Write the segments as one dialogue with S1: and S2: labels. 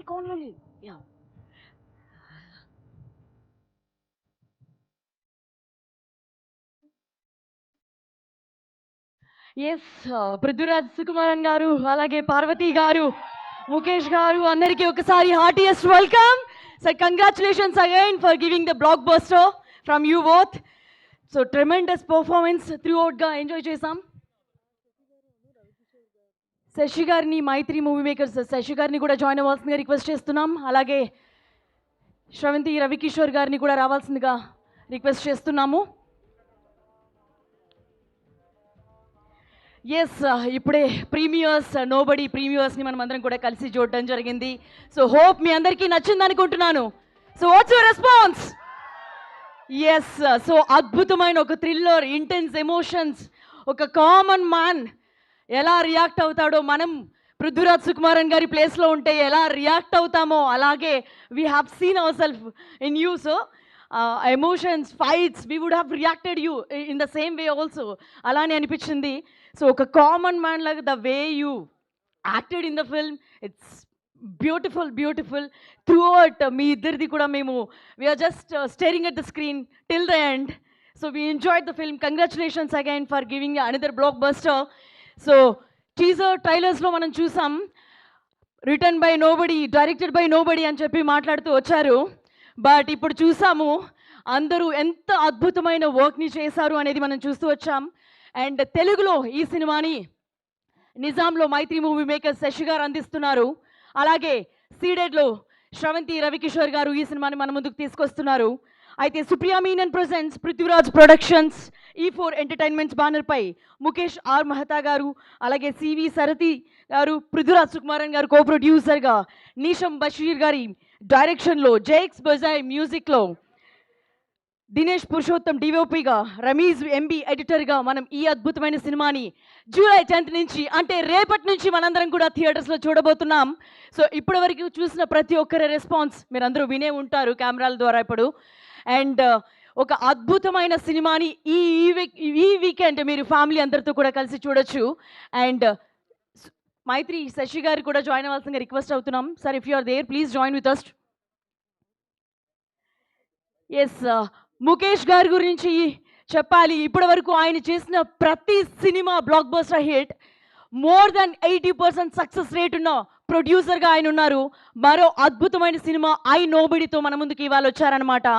S1: कौन लोग या ఎస్ పృథ్వీరాజ్ సుకుమారన్ గారు అలాగే పార్వతి గారు ముఖేష్ గారు అందరికీ ఒకసారి heartiest welcome sir congratulations again for giving the blockbuster from you both so tremendous performance through అవుట్గా ఎంజాయ్ చేసాం శశి గారిని మైత్రి మూవీ మేకర్స్ శశి గారిని కూడా జాయిన్ అవ్వాల్సిందిగా రిక్వెస్ట్ చేస్తున్నాం అలాగే శ్రవంతి రవికిషోర్ గారిని కూడా రావాల్సిందిగా రిక్వెస్ట్ చేస్తున్నాము ఎస్ ఇప్పుడే ప్రీమియర్స్ నోబడి ప్రీమియర్స్ని మనం అందరం కూడా కలిసి చూడడం జరిగింది సో హోప్ మీ అందరికీ నచ్చింది అనుకుంటున్నాను so what's your response yes so అద్భుతమైన ఒక థ్రిల్లర్ ఇంటెన్స్ ఎమోషన్స్ ఒక కామన్ మ్యాన్ ఎలా రియాక్ట్ అవుతాడో మనం పృథ్వీరాజ్ సుకుమారన్ గారి ప్లేస్లో ఉంటే ఎలా రియాక్ట్ అవుతామో అలాగే we have seen ourself in you so emotions fights we would have reacted you in the same way also అలానే అనిపించింది సో ఒక కామన్ మ్యాన్ లాగా the way you acted in the film it's beautiful beautiful throughout మీ ఇద్దరిది కూడా మేము we are just staring at the screen till the end so we enjoyed the film congratulations again for giving another blockbuster so teaser ట్రైలర్స్లో మనం చూసాం written by nobody directed by nobody అని చెప్పి మాట్లాడుతూ వచ్చారు బట్ ఇప్పుడు చూసాము అందరూ ఎంత అద్భుతమైన వర్క్ని చేశారు అనేది మనం చూస్తూ వచ్చాం అండ్ తెలుగులో ఈ సినిమాని నిజాంలో మైత్రి మూవీ మేకర్స్ శశి గారు అందిస్తున్నారు అలాగే సీడెడ్లో శ్రవంతి రవికిషోర్ గారు ఈ సినిమాని మన ముందుకు తీసుకొస్తున్నారు అయితే Supriya Menon presents Prithviraj productions E4 entertainments బ్యానర్పై ముఖేష్ ఆర్ మెహతా గారు అలాగే సివి సరతి గారు పృథ్వీరాజ్ సుకుమారన్ గారు కో ప్రొడ్యూసర్గా నీషం బషీర్ గారి డైరెక్షన్లో జేక్స్ బజాయ్ మ్యూజిక్లో దినేష్ పురుషోత్తం డిఓపిగా రమీజ్ ఎంబీ ఎడిటర్గా మనం ఈ అద్భుతమైన సినిమాని జూలై 10th నుంచి అంటే రేపటి నుంచి మనందరం కూడా థియేటర్స్లో చూడబోతున్నాం సో ఇప్పటి వరకు చూసిన ప్రతి ఒక్కరి రెస్పాన్స్ మీరు అందరూ వినే ఉంటారు కెమెరాల ద్వారా ఇప్పుడు అండ్ ఒక అద్భుతమైన సినిమాని ఈ వీకెండ్ మీరు ఫ్యామిలీ అందరితో కూడా కలిసి చూడొచ్చు అండ్ మైత్రి శశి గారు కూడా జాయిన్ అవ్వాల్సిందిగా రిక్వెస్ట్ అవుతున్నాం sir if you are there please join with us yes Mukesh గారి గురించి చెప్పాలి ఇప్పటి వరకు ఆయన చేసిన ప్రతి cinema blockbuster hit more than 80% success rate ఉన్న ప్రొడ్యూసర్గా ఆయన ఉన్నారు మరో అద్భుతమైన సినిమా ఐ నోబడితో మన ముందుకు ఇవాళ వచ్చారనమాట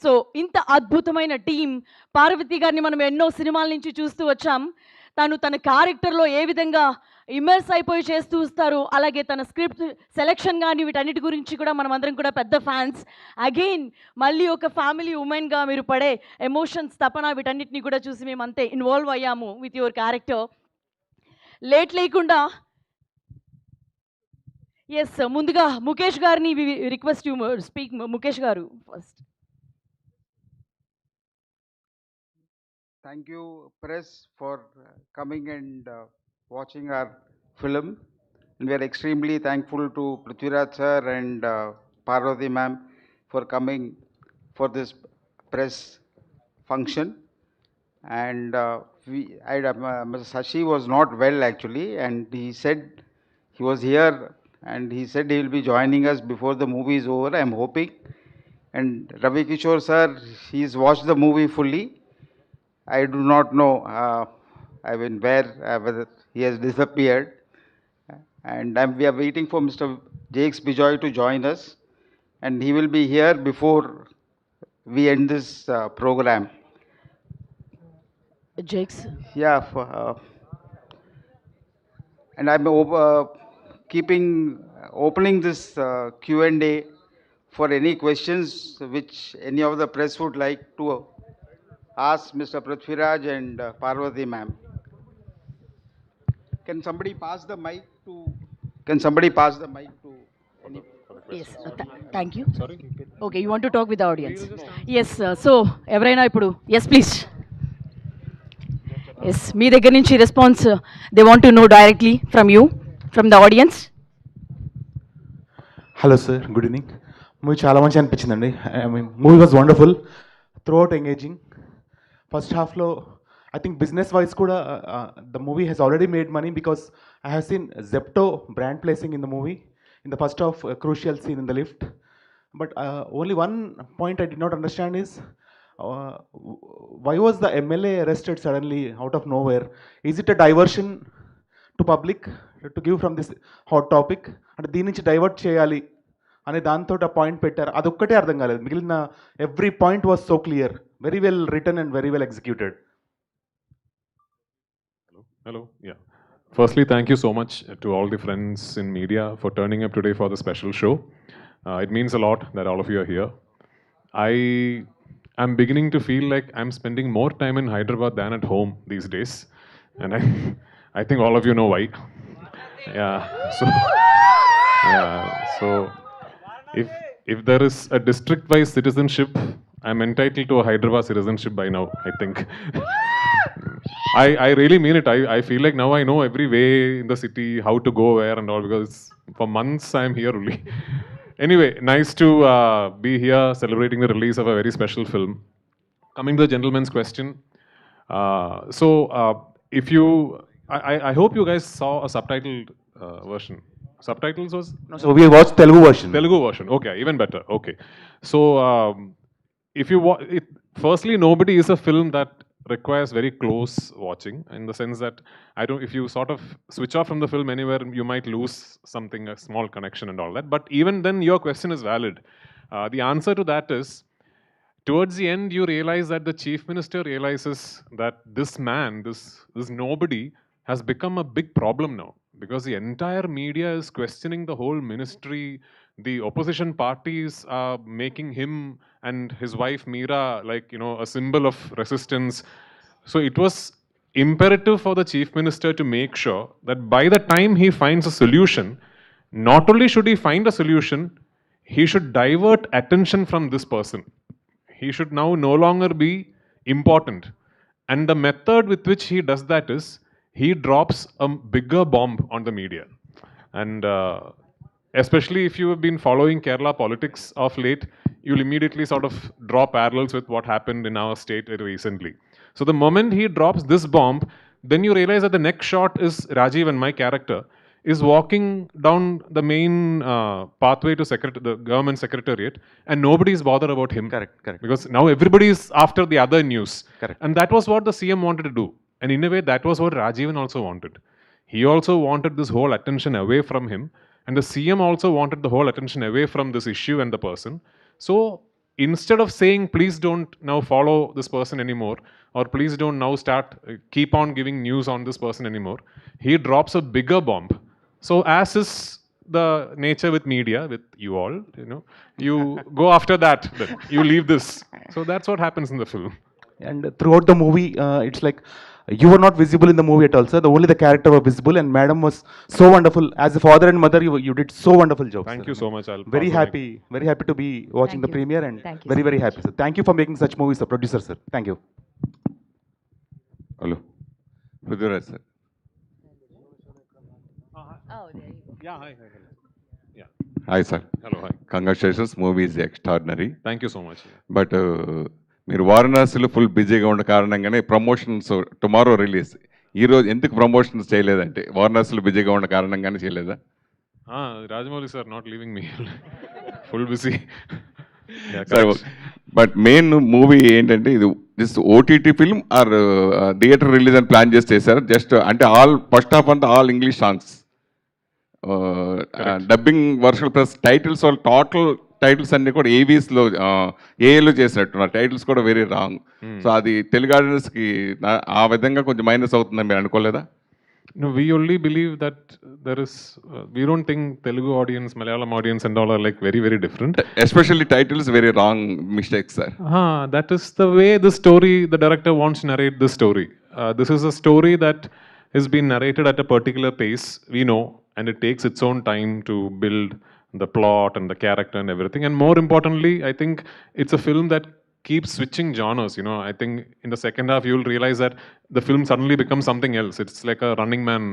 S1: సో ఇంత అద్భుతమైన టీం పార్వతి గారిని మనం ఎన్నో సినిమాల నుంచి చూస్తూ వచ్చాం తన క్యారెక్టర్లో ఏ విధంగా ఇమర్స్ అయిపోయి చేస్తూ వస్తారు అలాగే తన స్క్రిప్ట్ సెలెక్షన్ కానీ వీటన్నిటి గురించి కూడా మనం అందరం కూడా పెద్ద ఫ్యాన్స్ అగైన్ మళ్ళీ ఒక ఫ్యామిలీ ఉమెన్గా మీరు పడే ఎమోషన్స్ తపన వీటన్నిటిని కూడా చూసి మేము అంతే ఇన్వాల్వ్ అయ్యాము విత్ యువర్ క్యారెక్టర్ లేట్ లేకుండా ఎస్ ముందుగా ముఖేష్ గారిని రిక్వెస్ట్ యూ స్పీక్ ముఖేష్ గారు first
S2: Thank you, press, for coming and watching our film. And we are extremely thankful to Prithviraj sir and Parvathy ma'am for coming for this press function. And Mr. Sashi was not well actually, and he said he was here, and he said he will be joining us before the movie is over. I am hoping. And Ravi Kishore sir, he's watched the movie fully. I do not know, whether he has disappeared. And we are waiting for Mr. Jijoy to join us. And he will be here before we end this program.
S1: Jakes?
S2: Yeah. And I'm opening this Q&A for any questions which any of the press would like to ask Mr. Prithviraj and Parvathy ma'am. Can somebody pass the mic to any?
S1: Yes, thank you. Sorry. Okay, you want to talk with the audience? Yes, so ఎవరైనా ఇప్పుడు yes please. Yes, మీ దగ్గర నుంచి response they want to know directly from the audience.
S3: Hello sir good evening movie చాలా మంచి అనిపించిందండి movie was wonderful through out engaging first హాఫ్లో I think business wise కూడా the movie has already made money because I have seen Zepto brand placing in the movie in the first half, a crucial scene in the lift. But only one point I did not understand is why was the MLA arrested suddenly out of nowhere? Is it a diversion to public to give from this hot topic? And దీని నుంచి divert చేయాలి అనే దాంతో ఆ point పెట్టారు. అదొక్కటే అర్థం కాలేదు. మిగిలిన every point was so clear, very well return and very well executed.
S4: Hello. Yeah. Firstly, thank you so much to all the friends in media for turning up today for the special show. It means a lot that all of you are here. I am beginning to feel like I'm spending more time in Hyderabad than at home these days, and I think all of you know why. Yeah. So yeah. So if there is a district-wise citizenship, I'm entitled to a Hyderabad citizenship by now, I think. I really mean it. I feel like now I know every way in the city, how to go where and all, because for months I'm here only. Anyway, nice to be here celebrating the release of a very special film. Coming to the gentleman's question. If you, I hope you guys saw a subtitled version. Subtitles was?
S3: No, so we watched Telugu version.
S4: Telugu version. Okay, even better. Okay. So, if you watch it, firstly, nobody is a film that requires very close watching, in the sense that if you sort of switch off from the film anywhere, you might lose something, a small connection and all that. But even then, your question is valid. The answer to that is, towards the end, you realize that the chief minister realizes that this man, this nobody, has become a big problem now, because the entire media is questioning the whole ministry. The opposition parties are making him and his wife Meera like, a symbol of resistance. So it was imperative for the chief minister to make sure that by the time he finds a solution, not only should he find a solution, he should divert attention from this person. He should now no longer be important. And the method with which he does that is, he drops a bigger bomb on the media. And especially if you have been following Kerala politics of late, you'll immediately sort of draw parallels with what happened in our state recently. So the moment he drops this bomb, then you realize that the next shot is Rajiv, and my character is walking down the main pathway to the government secretariat, and nobody is bothered about him.
S3: Correct.
S4: Because now everybody is after the other news.
S3: Correct.
S4: And that was what the CM wanted to do. And in a way, that was what Rajivan also wanted. He also wanted this whole attention away from him. And the CM also wanted the whole attention away from this issue and the person. So instead of saying, please don't now follow this person anymore, or please don't now keep on giving news on this person anymore, he drops a bigger bomb. So as is the nature with media, with you all, you go after that, then you leave this. So that's what happens in the film.
S3: And throughout the movie, it's like you were not visible in the movie at all, sir. Only the character was visible, and madam was so wonderful. As a father and mother, you did so wonderful job.
S4: Thank
S3: sir.
S4: you so much.
S3: Very happy to be watching
S1: Thank
S3: the
S1: you.
S3: premiere, and
S1: Thank you
S3: very,
S1: so
S3: very
S1: much.
S3: happy, sir. Thank you for making such movies, sir. Producer, sir. Thank you.
S5: Hello. Prithviraj, sir.
S1: Oh, there you go.
S4: Yeah, hi. Yeah.
S5: Hi, sir.
S4: Hello, hi.
S5: Congratulations. Movie is extraordinary.
S4: Thank you so much.
S5: But మీరు వారణాసిలో full బిజీగా ఉన్న కారణంగానే promotions tomorrow release. ఈరోజు ఎందుకు promotions చేయలేదంటే వారణాసిలో బిజీగా ఉన్న కారణంగానే చేయలేదా?
S4: Rajamouli sir not leaving me. Full busy.
S5: But main movie ఏంటంటే ఇది this OTT film or theatre release అని ప్లాన్ చేసి చేశారు. జస్ట్ అంటే ఫస్ట్ హాఫ్ అంతా all English songs, dubbing version plus titles, వాళ్ళు టోటల్ టైటిల్స్ అన్ని కూడా ఏవీస్లో ఏఏలో చేసినట్టున్నారు. టైటిల్స్ కూడా వెరీ రాంగ్. సో అది తెలుగు ఆడియన్స్కి ఆ విధంగా కొంచెం మైనస్ అవుతుందని మీరు అనుకోలేదా?
S4: No, we only believe that there is, we don't think Telugu audience, Malayalam audience and all are like very, very different.
S5: Especially titles, very wrong mistakes, sir.
S4: That is the way the story, the director wants to narrate this story. This is a story that has been narrated at a particular pace, we know, and it takes its own time to build the plot and the character and everything. And more importantly, I think it's a film that keeps switching genres. I think in the second half you'll realize that the film suddenly becomes something else. It's like a Running Man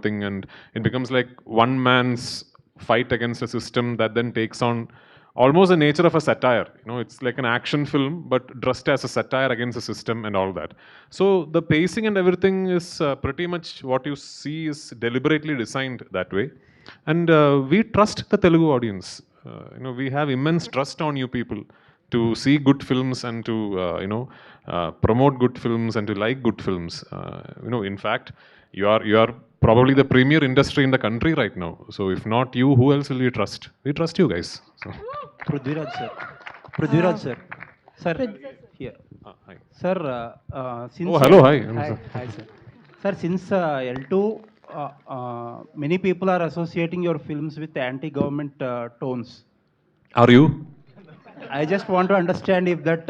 S4: thing, and it becomes like one man's fight against a system that then takes on almost the nature of a satire. It's like an action film but dressed as a satire against the system and all that. So the pacing and everything is pretty much what you see is deliberately designed that way. And we trust the Telugu audience. We have immense trust on you people to see good films and to promote good films and to like good films. In fact, you are probably the premier industry in the country right now. So if not you, who else will you trust? We trust you guys. So.
S6: Prithviraj sir. Prithviraj sir. Sir, here.
S4: Hi.
S6: Sir, since...
S4: Oh, hello, hi.
S6: Hi, sir. Sir, since L2, many people are associating your films with anti-government tones.
S4: Are you?
S6: I just want to understand if that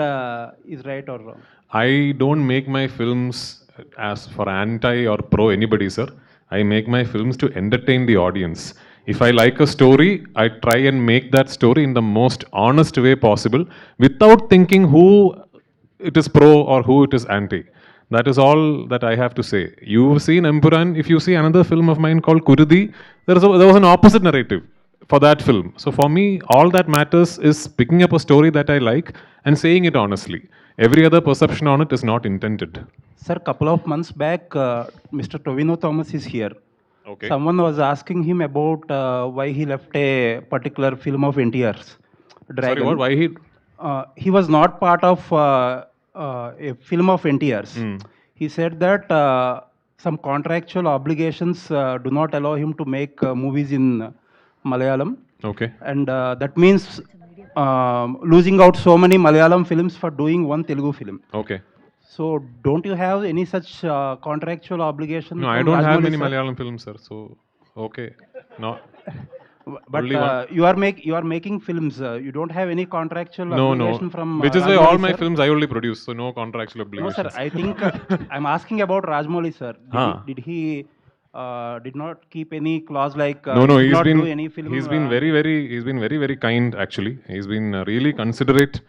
S6: is right or wrong.
S4: I don't make my films as for anti or pro anybody, sir. I make my films to entertain the audience. If I like a story, I try and make that story in the most honest way possible without thinking who it is pro or who it is anti. That is all that I have to say. You've seen Empuran. If you see another film of mine called Kurudi, there was an opposite narrative for that film. So for me, all that matters is picking up a story that I like and saying it honestly. Every other perception on it is not intended.
S6: Sir, couple of months back, Mr. Tovino Thomas is here.
S4: Okay.
S6: Someone was asking him about why he left a particular film of NTR's, Dragon.
S4: Sorry, what? Why he?
S6: He was not part of a film of NTR's. He said that some contractual obligations do not allow him to make movies in Malayalam.
S4: Okay.
S6: And that means losing out so many Malayalam films for doing one Telugu film.
S4: Okay.
S6: So don't you have any such contractual obligation?
S4: No, I don't have any Malayalam films, sir. So, okay. No.
S6: But you are making films. You don't have any contractual obligation from.
S4: Which is why all my films I only produce. So no contractual
S6: No,
S4: obligations.
S6: sir. I think I'm asking about Rajmouli, sir. Did he did not keep any clause like
S4: No,
S6: did
S4: he's
S6: not
S4: been
S6: do any film?
S4: he's been very kind actually. He's been really considerate.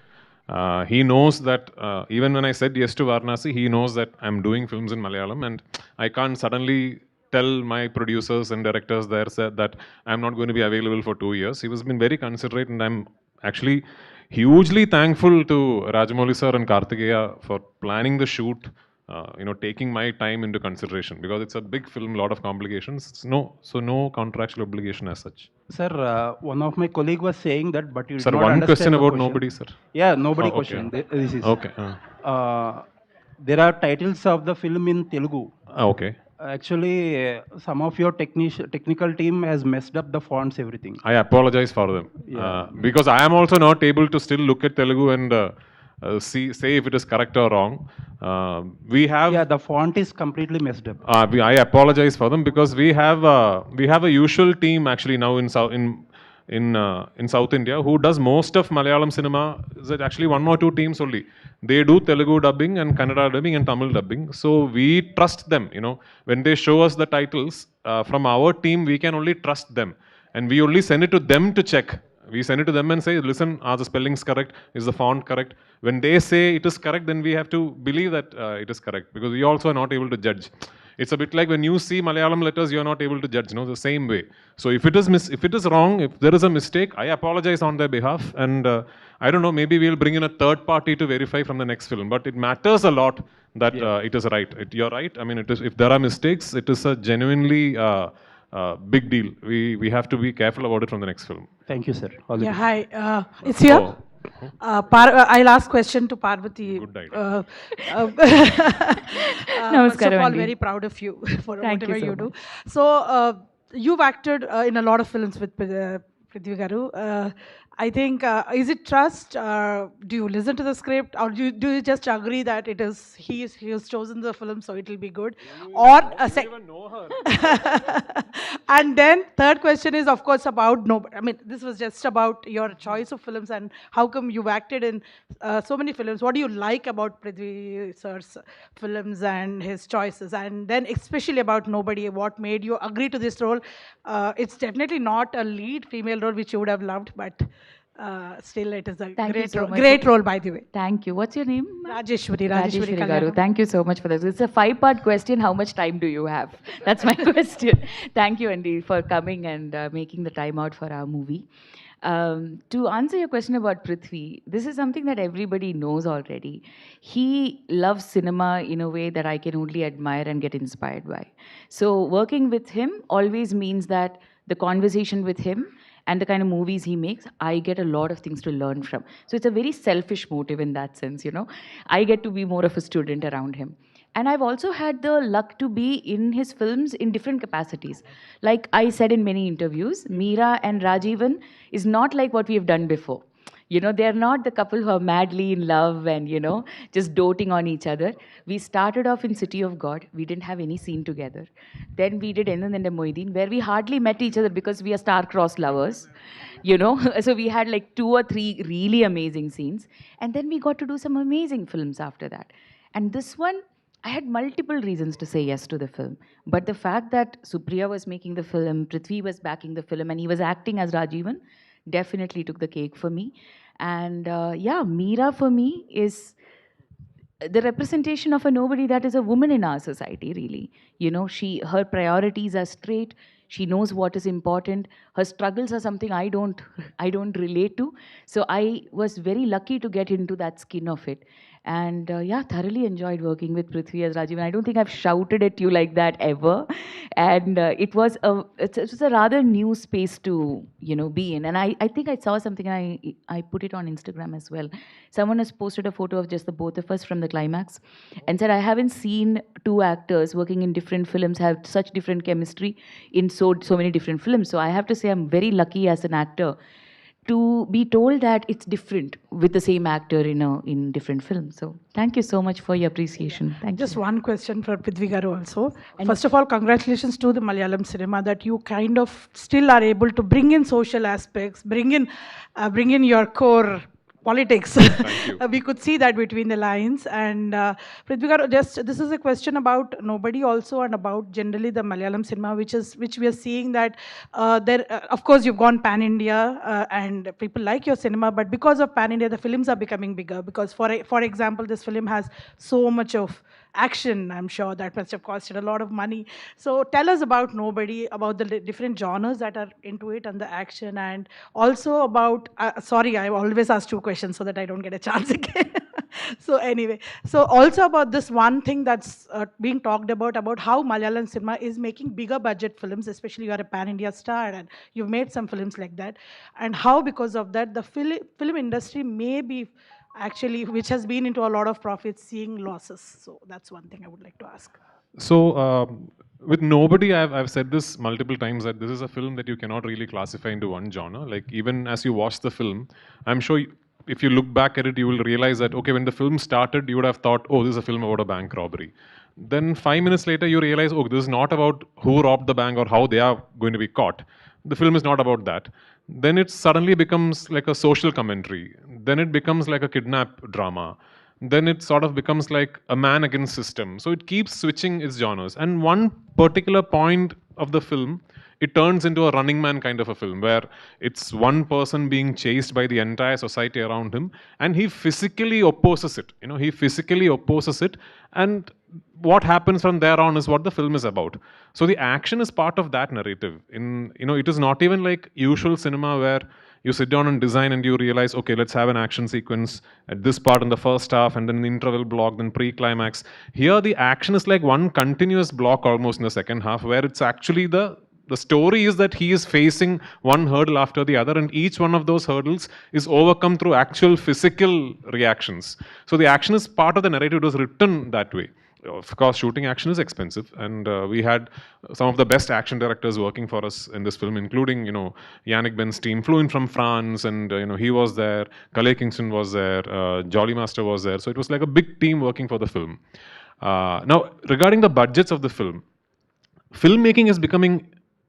S4: He knows that even when I said yes to Varanasi, he knows that I'm doing films in Malayalam, and I can't suddenly tell my producers and directors there that I'm not going to be available for 2 years. He has been very considerate, and I'm actually hugely thankful to Rajamouli sir and Karthikeya for planning the shoot. Taking my time into consideration, because it's a big film, lot of complications. No contractual obligation as such.
S6: Sir, one of my colleague was saying that, but you did
S4: Sir,
S6: not
S4: one
S6: understand
S4: question
S6: the
S4: about
S6: question.
S4: nobody, sir.
S6: Yeah, nobody
S4: Oh, okay.
S6: question. This is
S4: Okay.
S6: there are titles of the film in Telugu.
S4: Okay.
S6: Actually, some of your technical team has messed up the fonts, everything.
S4: I apologize for them. Because I am also not able to still look at Telugu and say if it is correct or wrong. We have.
S6: Yeah, the font is completely messed up.
S4: I apologize for them, because we have a usual team actually now in South India who does most of Malayalam cinema. Is actually one or two teams only. They do Telugu dubbing and Kannada dubbing and Tamil dubbing. So we trust them. When they show us the titles from our team, we can only trust them, and we only send it to them to check. We send it to them and say, listen, are the spellings correct? Is the font correct? When they say it is correct, then we have to believe that it is correct, because we also are not able to judge. It's a bit like when you see Malayalam letters, you are not able to judge, the same way. So if it is wrong, if there is a mistake, I apologize on their behalf, and I don't know, maybe we'll bring in a third party to verify from the next film. But it matters a lot that it is right. You're right. I mean, it is. If there are mistakes, it is a genuinely big deal. We have to be careful about it from the next film.
S6: Thank you, sir. All the
S7: Yeah,
S6: best.
S7: hi. It's here. I'll ask question to Parvathy.
S4: Good idea.
S7: First of all,
S1: Andy.
S7: very proud of you for
S1: Thank you
S7: whatever
S1: so
S7: you do. So, you've acted in a lot of films with Prithvi Garu. I think, is it trust? Do you listen to the script, or do you just agree that he has chosen the film, so it will be good? Or
S4: even know her.
S7: and then third question is, of course, about this was just about your choice of films, and how come you've acted in so many films. What do you like about Prithvi sir's films and his choices? And then especially about Nobody, what made you agree to this role? It's definitely not a lead female role, which you would have loved, but still it is a
S1: Thank you so much.
S7: great role, by the way.
S1: Thank you. What's your name?
S7: Rajeshwari
S1: Garu.
S7: Kalyanam.
S1: Thank you so much for this. It's a 5-part question. How much time do you have? That's my question. Thank you, Andy, for coming and making the time out for our movie. To answer your question about Prithvi, this is something that everybody knows already. He loves cinema in a way that I can only admire and get inspired by. So working with him always means that
S8: the conversation with him and the kind of movies he makes, I get a lot of things to learn from. So it's a very selfish motive in that sense, you know. I get to be more of a student around him. And I've also had the luck to be in his films in different capacities. Like I said in many interviews, Meera and Rajivan is not like what we have done before. You know, they're not the couple who are madly in love and, you know, just doting on each other. We started off in City of God. We didn't have any scene together. Then we did Endan and Moideen, where we hardly met each other because we are star-crossed lovers. You know, so we had like 2 or 3 really amazing scenes. And then we got to do some amazing films after that. And this one, I had multiple reasons to say yes to the film. But the fact that Supriya was making the film, Prithvi was backing the film, and he was acting as Rajivan, definitely took the cake for me. And yeah, Meera for me is the representation of a nobody that is a woman in our society, really. You know, her priorities are straight. She knows what is important. Her struggles are something I don't relate to. So I was very lucky to get into that skin of it. And yeah, thoroughly enjoyed working with Prithvi as Rajiv. And I don't think I've shouted at you like that ever. And it was a rather new space to, you know, be in. And I think I saw something, and I put it on Instagram as well. Someone has posted a photo of just the both of us from the climax and said, I haven't seen 2 actors working in different films have such different chemistry in so many different films. So I have to say I'm very lucky as an actor to be told that it's different with the same actor in different films. So thank you so much for your appreciation. Thank
S7: Just
S8: you.
S7: one question for Prithvi Garu also. First of all, congratulations to the Malayalam cinema that you kind of still are able to bring in social aspects, bring in your core politics. We could see that between the lines. And Prithvi Garu, this is a question about nobody also, and about generally the Malayalam cinema, which we are seeing that of course you've gone pan India and people like your cinema, but because of pan India the films are becoming bigger, because for example this film has so much of action. I'm sure that must have costed a lot of money. So tell us about Nobody, about the different genres that are into it and the action, and also about sorry, I always ask 2 questions so that I don't get a chance again. So anyway, so also about this one thing that's being talked about how Malayalam cinema is making bigger budget films, especially you are a pan-India star and you've made some films like that, and how because of that the film industry may be actually, which has been into a lot of profits, seeing losses. So that's one thing I would like to ask.
S4: So with Nobody, I've said this multiple times that this is a film that you cannot really classify into one genre. Like even as you watch the film, I'm sure if you look back at it, you will realize that, okay, when the film started, you would have thought, oh, this is a film about a bank robbery. Then 5 minutes later, you realize, oh, this is not about who robbed the bank or how they are going to be caught. The film is not about that. Then it suddenly becomes like a social commentary. Then it becomes like a kidnap drama. Then it sort of becomes like a man against system. So it keeps switching its genres. And one particular point of the film, it turns into a Running Man kind of a film where it's one person being chased by the entire society around him, and he physically opposes it. You know, he physically opposes it, and what happens from there on is what the film is about. So the action is part of that narrative. It is not even like usual cinema where you sit down and design and you realize, okay, let's have an action sequence at this part in the first half and then the interval block, then pre-climax. Here the action is like one continuous block almost in the second half, where it's actually the story is that he is facing one hurdle after the other, and each one of those hurdles is overcome through actual physical reactions. So the action is part of the narrative. It was written that way. Of course, shooting action is expensive, and we had some of the best action directors working for us in this film, including, Yannick Ben's team flew in from France, and, he was there, Calais Kingston was there, Jolly Master was there. So it was like a big team working for the film. Now, regarding the budgets of the film, filmmaking is becoming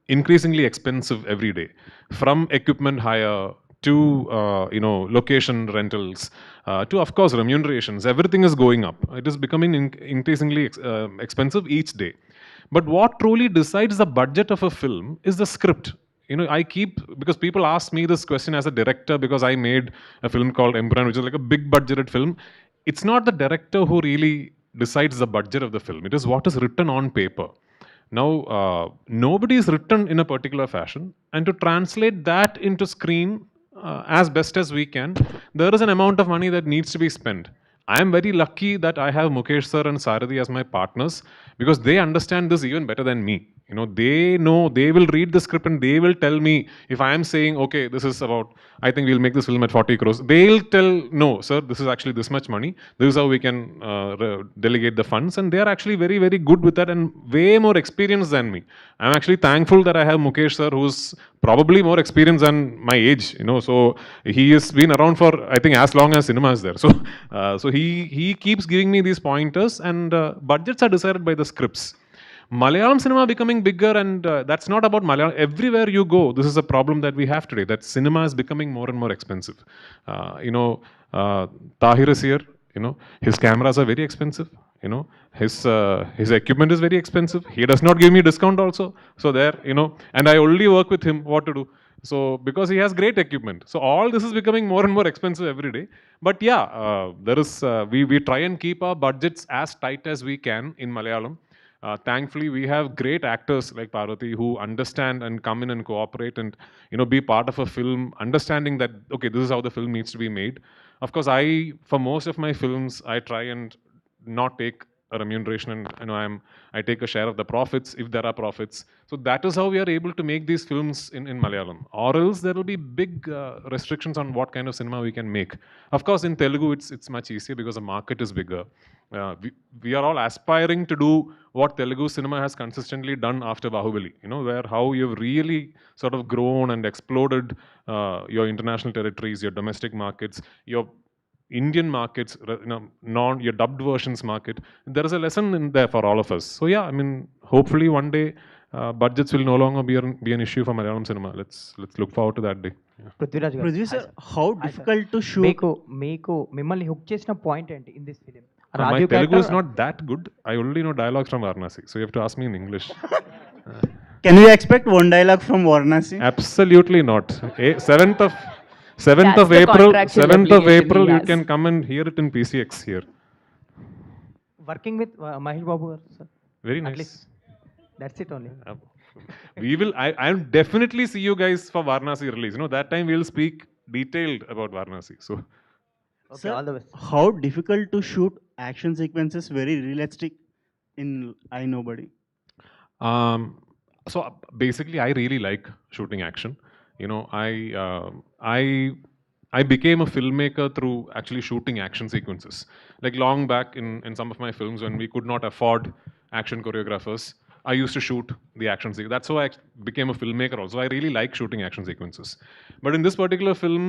S4: increasingly expensive every day, from equipment hire to location rentals to, of course, remunerations. Everything is going up. It is becoming increasingly expensive each day. But what truly decides the budget of a film is the script. Because people ask me this question as a director, because I made a film called Emperor, which is like a big budgeted film. It's not the director who really decides the budget of the film. It is what is written on paper. Now, Nobody is written in a particular fashion, and to translate that into screen as best as we can, there is an amount of money that needs to be spent. I am very lucky that I have Mukesh sir and Saradi as my partners because they understand this even better than me. Know, they will read the script and they will tell me if I am saying, okay, this is about, I think we'll make this film at 40 crores. They'll tell, no, sir, this is actually this much money. This is how we can delegate the funds. And they are actually very, very good with that and way more experienced than me. I'm actually thankful that I have Mukesh sir, who's probably more experienced than my age, so he has been around for, I think, as long as cinema is there. So he keeps giving me these pointers, and budgets are decided by the scripts. Malayalam cinema becoming bigger, and that's not about Malayalam. Everywhere you go, this is a problem that we have today, that cinema is becoming more and more expensive. Tahir is here, his cameras are very expensive, his equipment is very expensive. He does not give me discount also. So there, and I only work with him, what to do. So because he has great equipment. So all this is becoming more and more expensive every day. But yeah, we try and keep our budgets as tight as we can in Malayalam. Thankfully, we have great actors like Parvathy who understand and come in and cooperate and be part of a film, understanding that, okay, this is how the film needs to be made. Of course, for most of my films, I try and not take a remuneration, and I take a share of the profits if there are profits. So that is how we are able to make these films in Malayalam. Or else there will be big restrictions on what kind of cinema we can make. Of course, in Telugu, it's much easier because the market is bigger. We are all aspiring to do what Telugu cinema has consistently done after Bahubali, where how you've really sort of grown and exploded your international territories, your domestic markets, your Indian markets, your dubbed versions market. There is a lesson in there for all of us. So yeah, hopefully one day budgets will no longer be an issue for Malayalam cinema. Let's look forward to that day.
S9: Prithviraj garu.
S10: Prithvi sir, how difficult to shoot?
S9: మీకు మిమ్మల్ని hook చేసిన point ఏంటి in this film?
S4: My Telugu is not that good. I only know dialogues from Varanasi, so you have to ask me in English.
S10: Can we expect one dialogue from Varanasi?
S4: Absolutely not. 7th of
S8: That's the
S4: April,
S8: contractual
S4: 7th of
S8: obligation
S4: April,
S8: he
S4: you
S8: has.
S4: can come and hear it in PCX here.
S9: Working with Mahesh Babu గారు sir,
S4: Very
S9: at
S4: nice.
S9: least that's it only.
S4: We will. I'll definitely see you guys for Varanasi release. That time we'll speak detailed about Varanasi. So.
S9: Okay,
S10: Sir,
S9: all the best.
S10: how difficult to shoot action sequences very realistic in I Nobody?
S4: So basically, I really like shooting action. I became a filmmaker through actually shooting action sequences. Like long back in some of my films when we could not afford action choreographers, I used to shoot the action sequence. That's how I became a filmmaker also. I really like shooting action sequences. But in this particular film,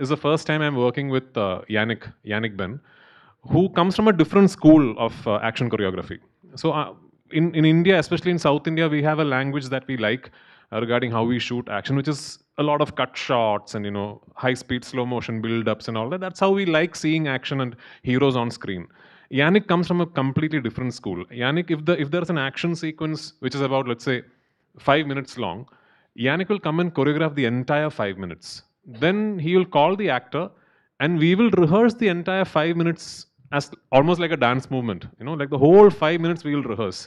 S4: is the first time I'm working with Yannick Ben, who comes from a different school of action choreography. So in India, especially in South India, we have a language that we like regarding how we shoot action, which is a lot of cut shots and high-speed slow motion build-ups and all that. That's how we like seeing action and heroes on screen. Yannick comes from a completely different school. Yannick, if there's an action sequence which is about, let's say, 5 minutes long, Yannick will come and choreograph the entire 5 minutes. Then he will call the actor and we will rehearse the entire 5 minutes as almost like a dance movement. Like the whole 5 minutes we will rehearse.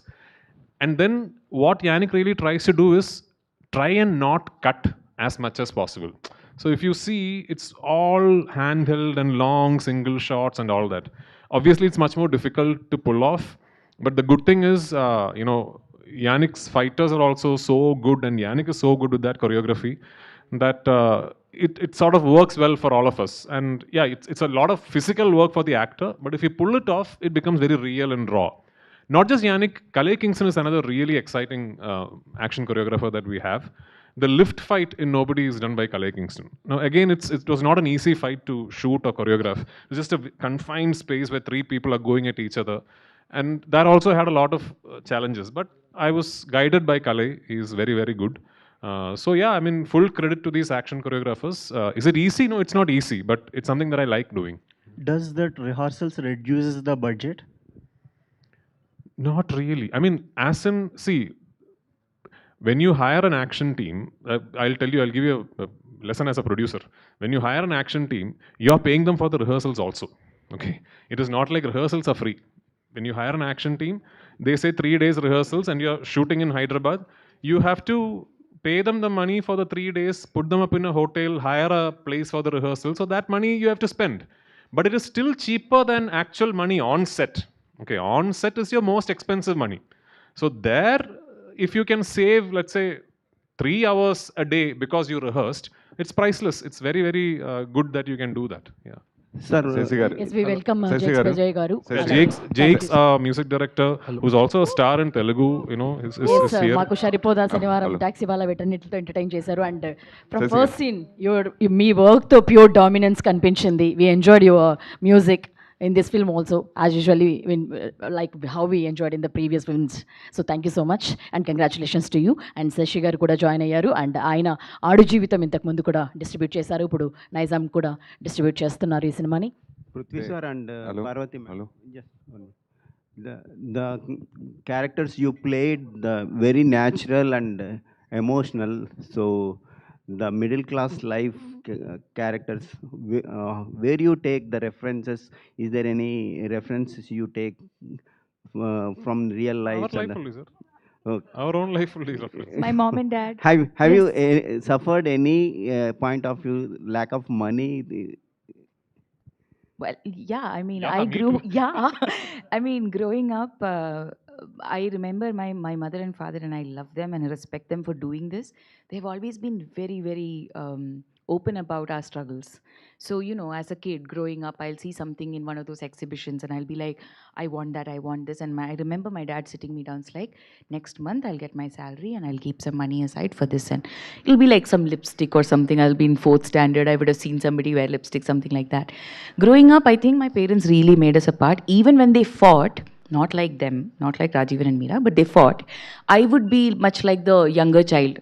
S4: And then what Yannick really tries to do is try and not cut as much as possible. So if you see, it's all handheld and long single shots and all that. Obviously, it's much more difficult to pull off. But the good thing is, Yannick's fighters are also so good, and Yannick is so good with that choreography that it sort of works well for all of us. And yeah, it's a lot of physical work for the actor, but if you pull it off, it becomes very real and raw. Not just Yannick, Khalid Kingston is another really exciting action choreographer that we have. The lift fight in Nobody is done by Khalid Kingston. Now again, it was not an easy fight to shoot or choreograph. It's just a confined space where 3 people are going at each other. And that also had a lot of challenges. But I was guided by Khalid. He is very, very good. So yeah, full credit to these action choreographers. Is it easy? No, it's not easy, but it's something that I like doing.
S10: Does that rehearsals reduces the budget?
S4: Not really. See, when you hire an action team, I'll give you a lesson as a producer. When you hire an action team, you're paying them for the rehearsals also. Okay? It is not like rehearsals are free. When you hire an action team, they say 3 days rehearsals and you're shooting in Hyderabad. You have to pay them the money for the 3 days, put them up in a hotel, hire a place for the rehearsal. So that money you have to spend. but it is still cheaper than actual money on set. Okay, on set is your most expensive money. So there, if you can save, let's say, 3 hours a day because you rehearsed, it's priceless. It's very, very good that you can do that. Yeah.
S10: Sir,
S1: Yes, we welcome
S5: Shashi
S1: Jakes
S5: garu.
S1: Vijay garu.
S4: Jake's music director, who's also a star in Telugu, you know, is
S1: Yes,
S4: here.
S1: మాకు సరిపోదా శనివారం
S5: hello.
S1: Taxi వాళ్ళ వీటన్నిటితో entertain చేశారు and from
S5: Sasi
S1: first scene మీ వర్క్తో pure dominance కనిపించింది. We enjoyed your music in this film also, as usually like how we enjoyed in the previous films. So thank you so much and congratulations to you. And Shashi garu kuda join ayyaru and ayana Aadu Jeevitam intaku mundu kuda distribute chesaru, ipudu Nizam kuda distribute chestunnaru ee cinemani.
S10: Prithvi sir and
S5: Hello.
S10: Parvathy ma'am.
S5: Hello.
S10: Just one. The characters you played, the very natural and emotional. So the middle class life characters, where you take the references? Is there any references you take from real life?
S4: Our life only, sir.
S10: Okay.
S4: Our own life only. Reference.
S8: My mom and dad.
S10: Have you
S1: Yes.
S10: suffered any point of view lack of money?
S8: Well, yeah, I mean,
S4: Yeah,
S8: I
S4: me
S8: grew,
S4: too.
S8: yeah, I mean, growing up, I remember my mother and father, and I love them and I respect them for doing this. They've always been very, very open about our struggles. So, you know, as a kid growing up, I'll see something in one of those exhibitions and I'll be like, I want that, I want this. And I remember my dad sitting me down, it's like, next month I'll get my salary and I'll keep some money aside for this. And it'll be like some lipstick or something. I'll be in 4th standard. I would have seen somebody wear lipstick, something like that. Growing up, I think my parents really made us apart. Even when they fought, not like them, not like Rajiv and Meera, but they fought, I would be much like the younger child,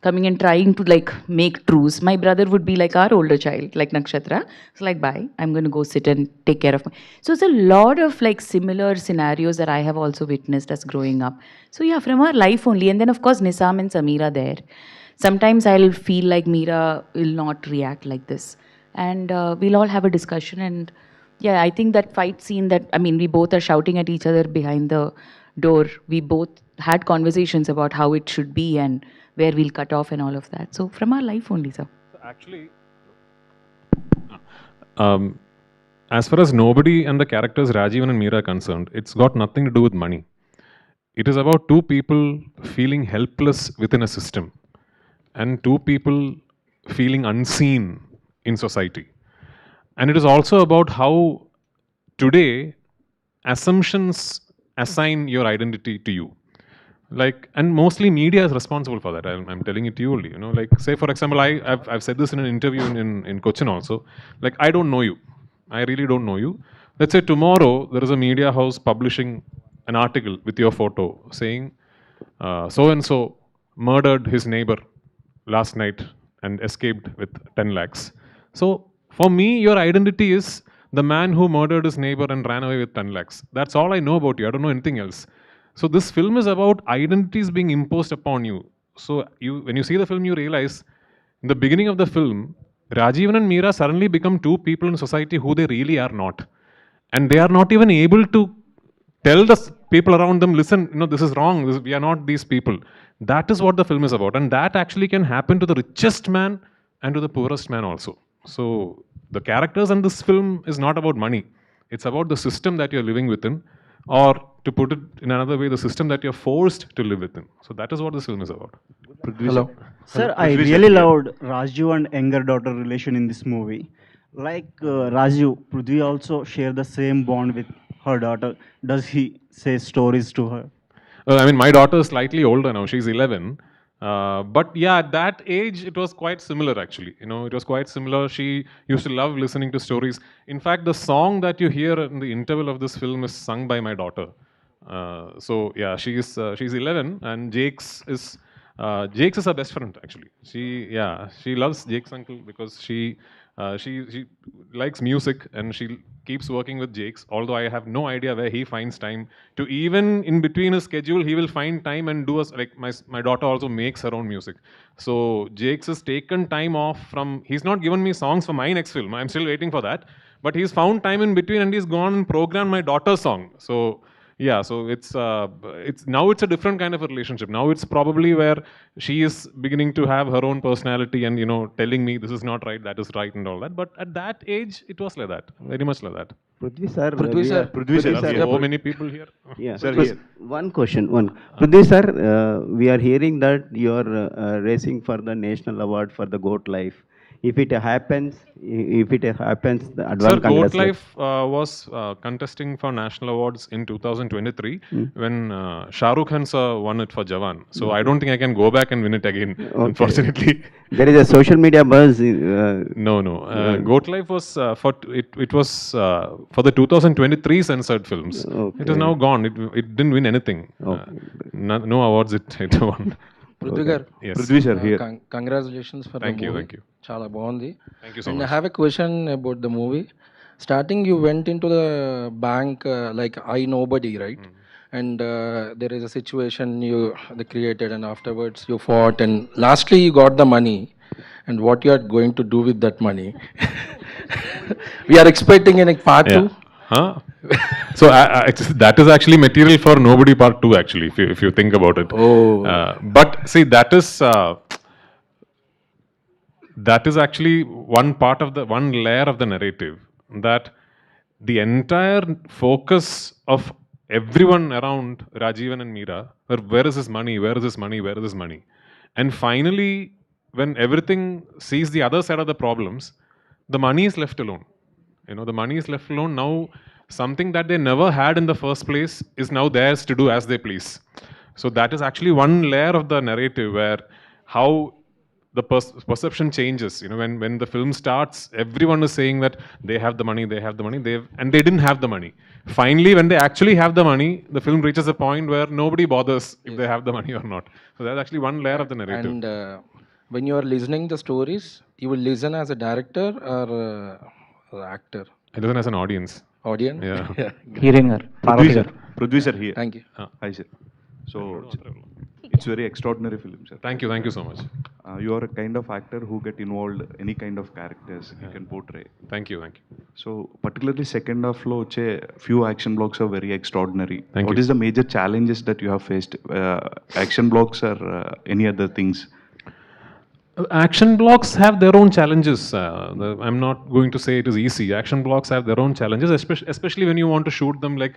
S8: coming and trying to like make truce. My brother would be like our older child, like Nakshathra. It's like, bye, I'm going to go sit and take care of my... So it's a lot of like similar scenarios that I have also witnessed as growing up. So yeah, from our life only. And then of course Nisam and Sameera there. Sometimes I'll feel like Meera will not react like this. And we'll all have a discussion. And yeah, I think that fight scene that, I mean, we both are shouting at each other behind the door. We both had conversations about how it should be and where we'll cut off and all of that. So from our life only, sir.
S4: So actually, as far as nobody and the characters Rajiv and Meera are concerned, it's got nothing to do with money. It is about two people feeling helpless within a system and two people feeling unseen in society. And it is also about how today assumptions assign your identity to you. Like, and mostly media is responsible for that. I'm telling it to you only. You know, like, say for example, I've said this in an interview in Cochin also. Like, I don't know you. I really don't know you. Let's say tomorrow there is a media house publishing an article with your photo saying so and so murdered his neighbor last night and escaped with 10 lakhs. So for me, your identity is the man who murdered his neighbor and ran away with 10 lakhs. That's all I know about you. I don't know anything else. So this film is about identities being imposed upon you. So when you see the film, you realize in the beginning of the film, Rajiv and Meera suddenly become two people in society who they really are not. And they are not even able to tell the people around them, listen, you know, this is wrong. We are not these people. That is what the film is about. And that actually can happen to the richest man and to the poorest man also. So the characters in this film is not about money. It's about the system that you're living within, or to put it in another way, the system that you're forced to live within. So that is what this film is about.
S3: Hello.
S10: Sir, I really loved Raju and younger daughter relation in this movie. Like Raju, Prithvi also share the same bond with her daughter. Does he say stories to her?
S4: Well, I mean, my daughter is slightly older now. She's 11. But yeah, at that age, it was quite similar actually. You know, it was quite similar. She used to love listening to stories. In fact, the song that you hear in the interval of this film is sung by my daughter. So yeah, she's 11, and Jake's is her best friend actually. She loves Jake's uncle because she likes music and she keeps working with Jake's. Although I have no idea where he finds time to, even in between his schedule, he will find time and do us, like my daughter also makes her own music. So Jake's has taken time off from, he's not given me songs for my next film. I'm still waiting for that. But he's found time in between and he's gone and programmed my daughter's song. So Yeah, so it's now it's a different kind of a relationship. Now it's probably where she is beginning to have her own personality and telling me this is not right, that is right, and all that. But at that age, it was like that, very much like that.
S10: Prithvi sir,
S11: Prithvi sir.
S10: Prithvi
S4: There
S10: sir,
S4: are so many people here.
S10: yeah.
S11: Sir,
S10: Prithvi-
S11: here.
S10: One question. Prithvi sir, we are hearing that you are racing for the national award for the goat life. If it happens, the
S4: Sir,
S10: advance
S4: Goat
S10: congratulations.
S4: Life was contesting for national awards in 2023 when Shah Rukh Khan sir won it for Jawan. So I don't think I can go back and win it again, unfortunately.
S10: There is a social media buzz.
S4: No. Goat Life was it was for the 2023 censored films. It is now gone. It didn't win anything. No awards it won.
S11: Prithvi గారు,
S4: Yes.
S11: Prithvi sir here. Congratulations for
S4: Thank
S11: the
S4: you,
S11: movie.
S4: thank you.
S11: చాలా బాగుంది.
S4: Thank you so
S11: And
S4: much.
S11: I have a question about the movie. Starting, you went into the bank like I nobody, right? And there is a situation they created, and afterwards you fought, and lastly you got the money. And what you are going to do with that money? We are expecting in a part two.
S4: Huh? So that is actually material for Nobody Part 2 actually, if you think about it.
S11: Oh.
S4: But see, that is actually one layer of the narrative, that the entire focus of everyone around Rajivan and Meera were, where is this money, where is this money, where is this money? And finally, when everything sees the other side of the problems, the money is left alone. The money is left alone. Now, something that they never had in the first place is now theirs to do as they please. So that is actually one layer of the narrative where how the perception changes. When the film starts, everyone is saying that they have the money, and they didn't have the money. Finally, when they actually have the money, the film reaches a point where nobody bothers if they have the money or not. So that's actually one layer of the narrative.
S11: And when you are listening the stories, you will listen as a director or actor?
S4: I listen as an audience.
S11: Audience?
S4: Yeah.
S12: Hearing her.
S11: Prithvi
S12: sir.
S11: Prithvi sir here. Thank you.
S12: Hi sir. So it's very extraordinary film, sir.
S4: Thank you so much.
S12: You are a kind of actor who get involved any kind of characters you can portray.
S4: Thank you.
S12: So particularly second half lo few action blocks are very extraordinary.
S4: Thank
S12: What
S4: you.
S12: is the major challenges that you have faced? Action blocks or any other things?
S4: Action blocks have their own challenges. I'm not going to say it is easy. Action blocks have their own challenges, especially when you want to shoot them like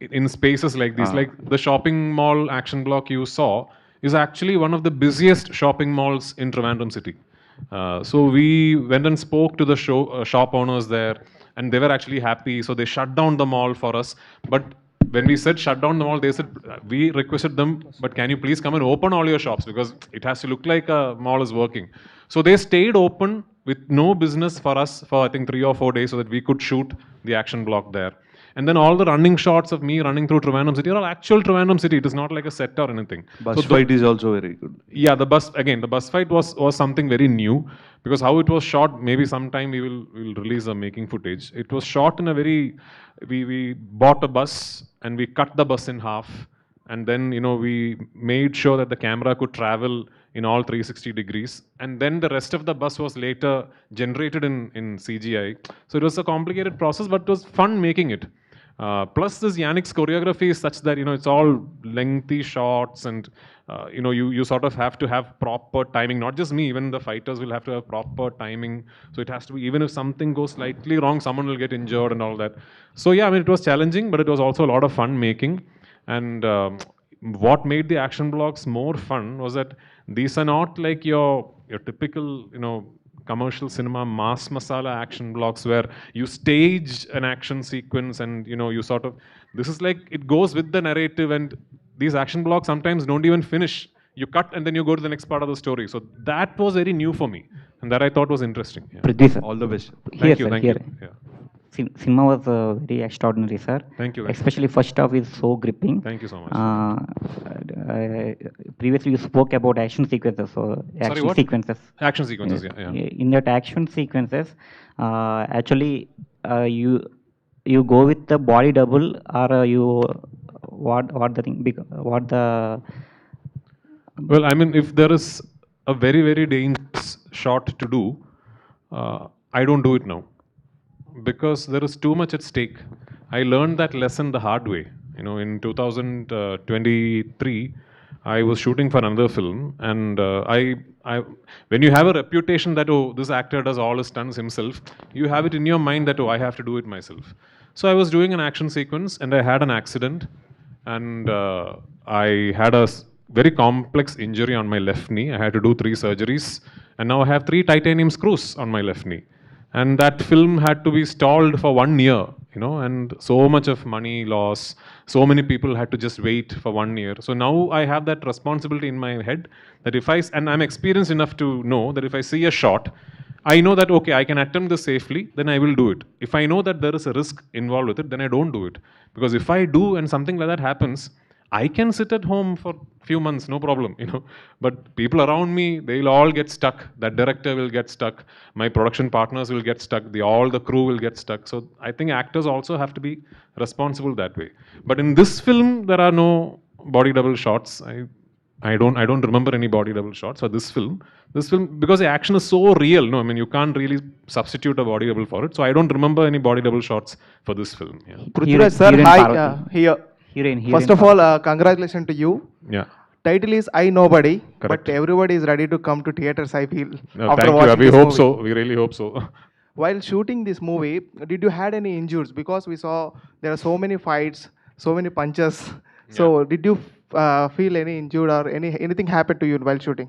S4: in spaces like these. Like the shopping mall action block you saw is actually one of the busiest shopping malls in Trivandrum city. So we went and spoke to the shop owners there, and they were actually happy. So they shut down the mall for us. But when we said shut down the mall, they said, we requested them, but can you please come and open all your shops, because it has to look like a mall is working. So they stayed open with no business for us for I think 3 or 4 days so that we could shoot the action block there. And then all the running shots of me running through Trivandrum city are all actual Trivandrum city. It is not like a set or anything.
S12: Bus fight is also very good.
S4: Yeah, the bus fight was something very new, because how it was shot, maybe sometime we will release the making footage. It was shot in a very, we bought a bus and we cut the bus in half, and then we made sure that the camera could travel in all 360 degrees, and then the rest of the bus was later generated in CGI. So it was a complicated process, but it was fun making it. Plus this Yannick's choreography is such that it's all lengthy shots, and you sort of have to have proper timing. Not just me, even the fighters will have to have proper timing. So it has to be, even if something goes slightly wrong, someone will get injured and all that. So yeah, it was challenging, but it was also a lot of fun making. And what made the action blocks more fun was that these are not like your typical commercial cinema mass masala action blocks where you stage an action sequence and you sort of, this is like it goes with the narrative, and these action blocks sometimes don't even finish. You cut and then you go to the next part of the story. So that was very new for me, and that I thought was interesting. Yeah.
S12: Prithvi sir. All the best.
S4: Thank you. Yeah.
S12: Cinema was very extraordinary, sir.
S4: Thank you.
S12: Especially first half is so gripping.
S4: Thank you so much.
S12: Previously you spoke about action sequences. So
S4: Sorry,
S12: sequences.
S4: Action sequences, yeah.
S12: In that action sequences, actually you go with the body double, or you what the thing? What the?
S4: Well, if there is a very, very dangerous shot to do, I don't do it now, because there is too much at stake. I learned that lesson the hard way. You know, in 2023, I was shooting for another film, and when you have a reputation that, oh, this actor does all his stunts himself, you have it in your mind that, oh, I have to do it myself. So I was doing an action sequence, and I had an accident, and I had a very complex injury on my left knee. I had to do 3 surgeries, and now I have 3 titanium screws on my left knee. And that film had to be stalled for 1 year, you know, and so much of money loss. So many people had to just wait for 1 year. So now I have that responsibility in my head that and I'm experienced enough to know that if I see a shot, I know that, okay, I can attempt this safely, then I will do it. If I know that there is a risk involved with it, then I don't do it. Because if I do and something like that happens, I can sit at home for few months, no problem, you know. But people around me, they'll all get stuck. That director will get stuck. My production partners will get stuck. All the crew will get stuck. So I think actors also have to be responsible that way. But in this film, there are no body double shots. I don't remember any body double shots for this film. This film, because the action is so real, no, I mean, you can't really substitute a body double for it. So I don't remember any body double shots for this film. Yeah.
S9: Prithviraj sir, hi, here. First of all, congratulations to you.
S4: Yeah.
S9: Title is I Nobody,
S4: Correct.
S9: but everybody is ready to come to theaters, I feel.
S4: No,
S9: after
S4: thank you.
S9: watching
S4: We
S9: this
S4: hope
S9: movie.
S4: so. We really hope so.
S9: While shooting this movie, did you had any injuries? Because we saw there are so many fights, so many punches. So did you feel any injured or anything happened to you while shooting?